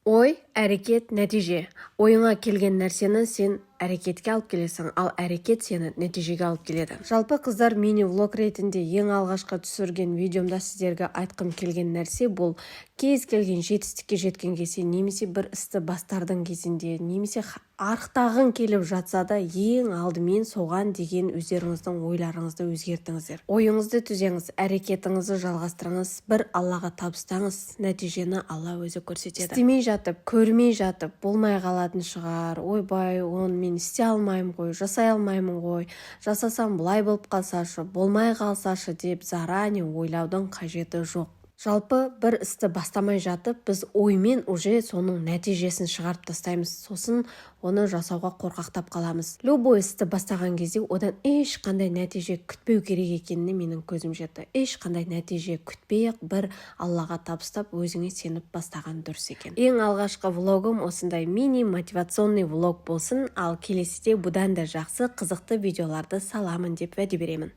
Ой, әрекет, нәтиже. Ойыңа келген нәрсені сен әрекетке алып келесің, ал әрекет сені нәтижеге алып келеді. Жалпы қыздар, мини-влог ретінде ең алғашқы түсірген видеомда сіздерге айтқым келген нәрсе бұл: кез келген жетістікке жеткен кезде, немесе бір істі бастардың кезінде, немесе арықтағың келіп жатса да, ең алдымен соған деген өздеріңіздің ойларыңызды өзгертіңіздер. Ойыңызды түзеңіз, әрекетіңізді жалғастырыңыз, бір Аллаға табыстаңыз, нәтижені Алла өзі көрсетеді. Істемей жатып, көрмей жатып, болмай қалатын шығар, ойбай, оны мен істей алмаймын ғой, жасай алмаймын ғой, жасасам бұлай болып қалсашы, болмай қалсашы деп заранее ойлаудың қажеті жоқ. Жалпы бір істі бастамай жатып, біз оймен уже соның нәтижесін шығарып тастаймыз, сосын оны жасауға қорқақтап қаламыз. Любой істі бастаған кезде одан ешқандай нәтиже күтпеу керек екеніне менің көзім жетті. Ешқандай нәтиже күтпей-ақ бір Аллаға табыстап, өзіңе сеніп бастаған дұрыс екен. Ең алғашқы влогым осындай мини-мотивационный влог болсын, ал келесіде бұдан да жақсы қызықты видеоларды саламын деп уәде беремін.